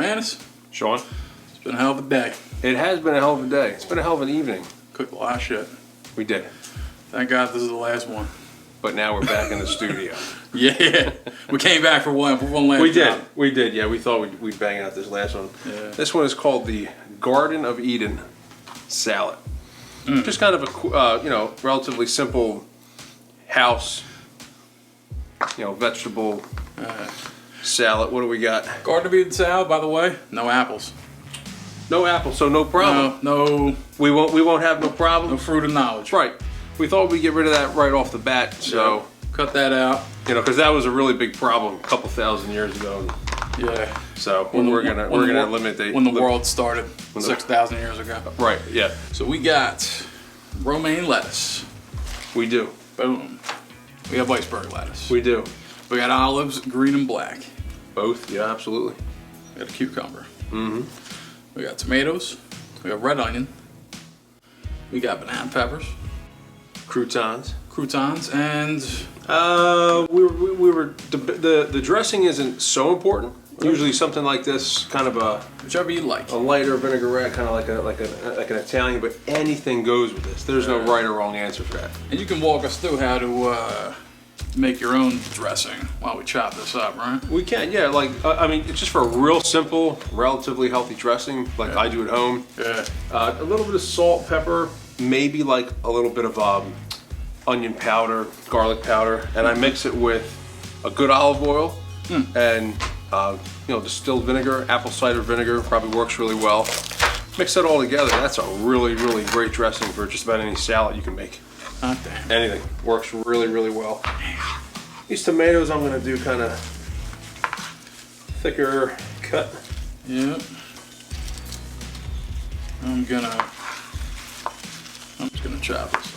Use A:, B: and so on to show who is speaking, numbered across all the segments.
A: Manus.
B: Shawn.
A: It's been a hell of a day.
B: It has been a hell of a day. It's been a hell of an evening.
A: Cooked a lot of shit.
B: We did.
A: Thank God this is the last one.
B: But now we're back in the studio.
A: Yeah. We came back for one last job.
B: We did. Yeah, we thought we'd bang out this last one.
A: Yeah.
B: This one is called the Garden of Eden salad. Just kind of a relatively simple house, vegetable salad. What do we got?
A: Garden of Eden salad, by the way, no apples.
B: No apples, so no problem.
A: No.
B: We won't have no problem.
A: No fruit of knowledge.
B: Right. We thought we'd get rid of that right off the bat, so
A: cut that out.
B: Because that was a really big problem a couple thousand years ago.
A: Yeah.
B: So we're gonna eliminate
A: when the world started 6,000 years ago.
B: Right. Yeah.
A: So we got romaine lettuce.
B: We do.
A: Boom. We have iceberg lettuce.
B: We do.
A: We got olives, green and black.
B: Both. Yeah, absolutely.
A: We got a cucumber.
B: Mm-hmm.
A: We got tomatoes. We got red onion. We got banana peppers.
B: Croutons,
A: and
B: the dressing isn't so important. Usually something like this, kind of
A: whichever you like,
B: a lighter vinaigrette, kind of like an Italian. But anything goes with this. There's no right or wrong answer for that.
A: And you can walk us through how to make your own dressing while we chop this up, right?
B: We can, yeah. It's just for a real simple, relatively healthy dressing, like I do at home.
A: Yeah.
B: A little bit of salt, pepper. Maybe like a little bit of onion powder, garlic powder, and I mix it with a good olive oil and distilled vinegar, apple cider vinegar probably works really well. Mix that all together. That's a really, really great dressing for just about any salad you can make.
A: Oh, damn.
B: Anything works really, really well. These tomatoes I'm gonna do kind of thicker cut.
A: Yep. I'm just gonna chop this.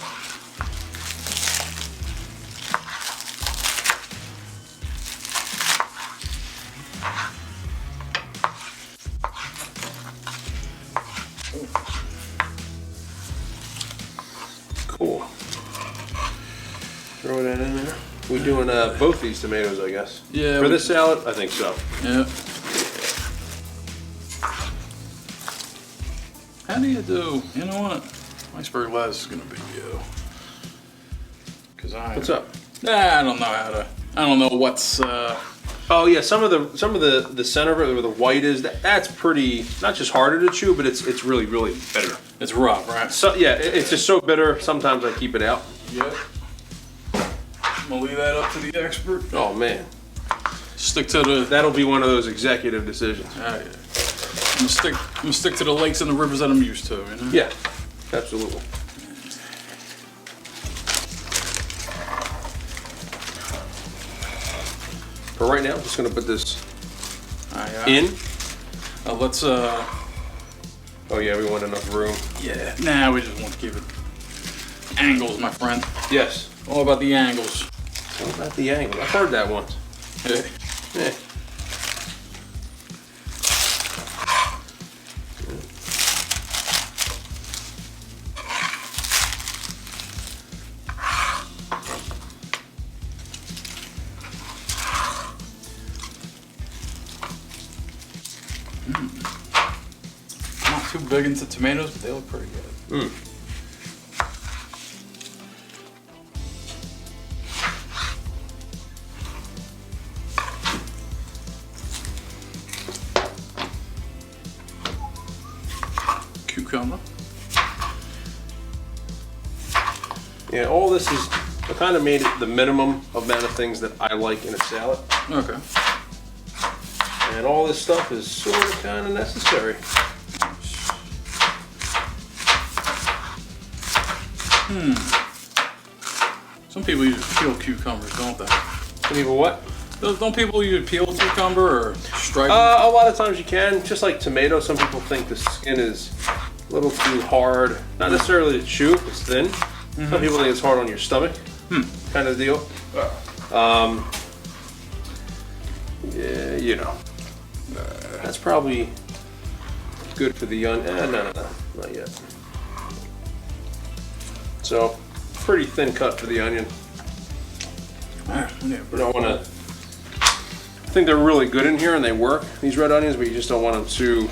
B: Cool. Throw that in there. We're doing both these tomatoes, I guess.
A: Yeah.
B: For this salad, I think so.
A: Yeah. How do you do? You know what? Iceberg lettuce is gonna be you.
B: What's up?
A: I don't know how to. I don't know what's.
B: Oh yeah, some of the center of it, where the white is, that's pretty. Not just harder to chew, but it's really, really bitter.
A: It's rough, right?
B: So yeah, it's just so bitter. Sometimes I keep it out.
A: Yep. I'm gonna leave that up to the expert.
B: Oh man.
A: Stick to the.
B: That'll be one of those executive decisions.
A: Oh, yeah. I'm gonna stick to the lakes and the rivers that I'm used to. You know?
B: Yeah, absolutely. For right now, I'm just gonna put this in.
A: Let's.
B: Oh yeah, we want enough room.
A: Yeah. Nah, we just want to give it angles, my friend.
B: Yes.
A: All about the angles.
B: What about the angle? I've heard that once.
A: Yeah.
B: Yeah.
A: Not too big into tomatoes, but they look pretty good. Cucumber.
B: Yeah, all this is, I kind of made it the minimum amount of things that I like in a salad.
A: Okay.
B: And all this stuff is sort of kind of necessary.
A: Some people use peeled cucumbers, don't they?
B: Some people what?
A: Don't people use peeled cucumber or stripe?
B: A lot of times you can. Just like tomato, some people think the skin is a little too hard. Not necessarily to chew, it's thin. Some people think it's hard on your stomach, kind of deal. Yeah, that's probably good for the onion. No, not yet. So, pretty thin cut for the onion.
A: We
B: don't want to I think they're really good in here and they work, these red onions, but you just don't want them too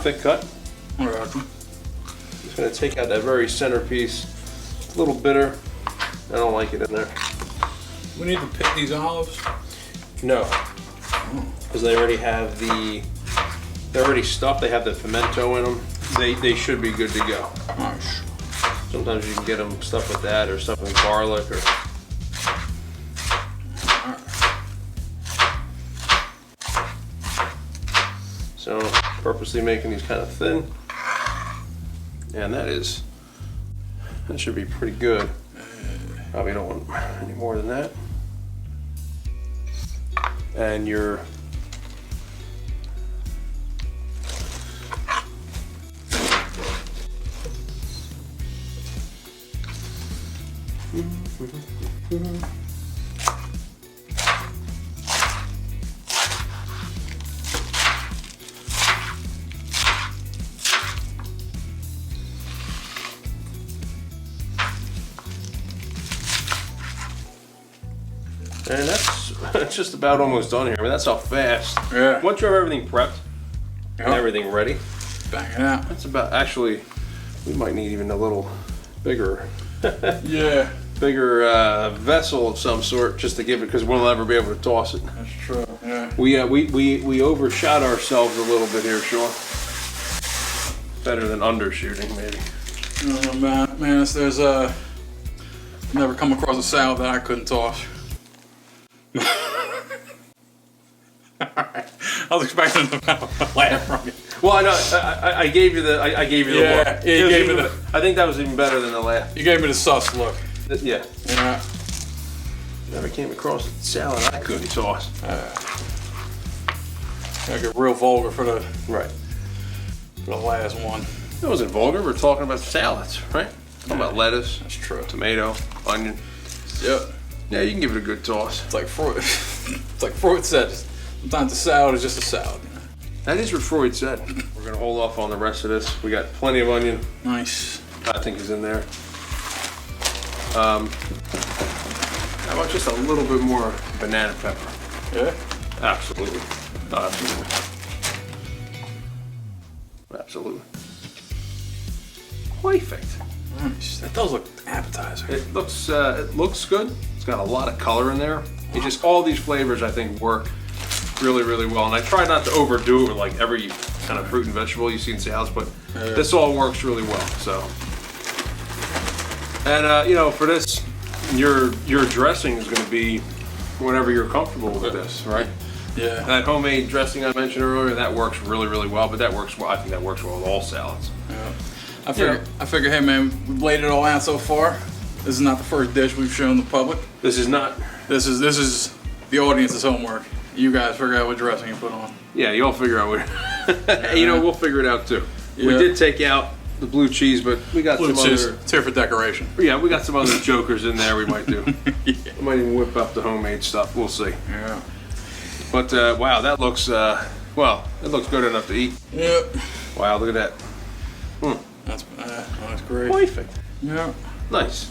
B: thick cut.
A: All right.
B: Just gonna take out that very centerpiece. It's a little bitter. I don't like it in there.
A: We need to pick these olives?
B: No, because they already have they're already stuffed. They have the pimento in them. They should be good to go.
A: Nice.
B: Sometimes you can get them stuffed with that or stuffed with garlic or. So purposely making these kind of thin. And that should be pretty good. Probably don't want any more than that. And your and that's just about almost done here. I mean, that's how fast.
A: Yeah.
B: Once you have everything prepped and everything ready,
A: Bang it out.
B: that's about, actually, we might need even a little bigger,
A: Yeah.
B: bigger vessel of some sort just to give it, because we'll never be able to toss it.
A: That's true. Yeah.
B: We overshot ourselves a little bit here, Shawn. Better than undershooting, maybe.
A: Oh, man, Manus, there's never come across a salad that I couldn't toss. Alright. I was expecting to laugh from you.
B: Well, I know. I gave you the. I gave you the
A: Yeah,
B: look.
A: yeah, you gave me the.
B: I think that was even better than the laugh.
A: You gave me the sus look.
B: Yeah.
A: Yeah.
B: Never came across a salad I couldn't toss.
A: I get real vulgar for the
B: Right.
A: last one.
B: That wasn't vulgar. We're talking about salads, right? Talking about lettuce,
A: That's true.
B: tomato, onion.
A: Yep.
B: Yeah, you can give it a good toss.
A: It's like Freud. It's like Freud said. Sometimes a salad is just a salad.
B: That is what Freud said. We're gonna hold off on the rest of this. We got plenty of onion.
A: Nice.
B: I think is in there. How about just a little bit more banana pepper?
A: Yeah.
B: Absolutely. Absolutely. Absolutely. Perfect.
A: Nice. That does look appetizing.
B: It looks good. It's got a lot of color in there. It just, all these flavors I think work really, really well. And I try not to overdo it with like every kind of fruit and vegetable you see in salads, but this all works really well. So, and you know, for this, your dressing is going to be whatever you're comfortable with this, right?
A: Yeah.
B: And that homemade dressing I mentioned earlier, that works really, really well. But that works well. I think that works well with all salads.
A: Yeah. I figure, hey man, we've laid it all out so far. This is not the first dish we've shown the public.
B: This is not.
A: This is the audience's homework. You guys figure out what dressing you put on.
B: Yeah, you'll figure out what. You know, we'll figger it out too.
A: Yeah.
B: We did take out the blue cheese, but we got
A: Blue
B: some
A: cheese.
B: other.
A: It's here for decoration.
B: Yeah, we got some other jokers in there. We might do.
A: Yeah.
B: We might even whip up the homemade stuff. We'll see.
A: Yeah.
B: But wow, that looks well. It looks good enough to eat.
A: Yep.
B: Wow, look at that.
A: That's great.
B: Perfect.
A: Yeah.
B: Nice.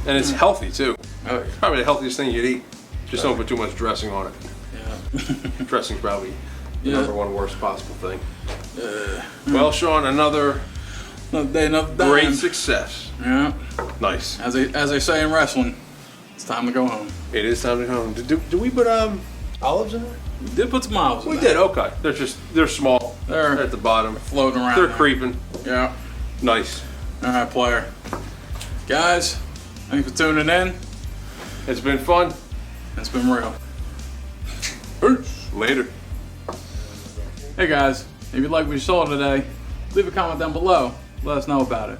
B: And it's healthy too.
A: Oh yeah.
B: Probably the healthiest thing you'd eat. Just don't put too much dressing on it.
A: Yeah.
B: Dressing's probably the
A: Yeah.
B: #1 worst possible thing. Well, Shawn, another
A: Another day, another dime.
B: great success.
A: Yeah.
B: Nice.
A: As they say in wrestling, it's time to go home.
B: It is time to go home. Do we put olives in there?
A: We did put some olives in
B: We
A: there.
B: did. Okay. They're small.
A: They're
B: at the bottom.
A: floating around.
B: They're
A: there.
B: creeping.
A: Yeah.
B: Nice.
A: All right, player. Guys, thanks for tuning in.
B: It's been fun.
A: It's been real.
B: Peace. Later.
A: Hey guys, if you like what you saw today, leave a comment down below. Let us know about it.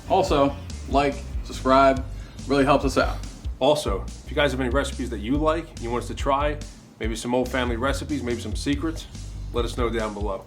A: Also, like, subscribe, really helps us out.
B: Also, if you guys have any recipes that you like, you want us to try, maybe some old family recipes, maybe some secrets, let us know down below.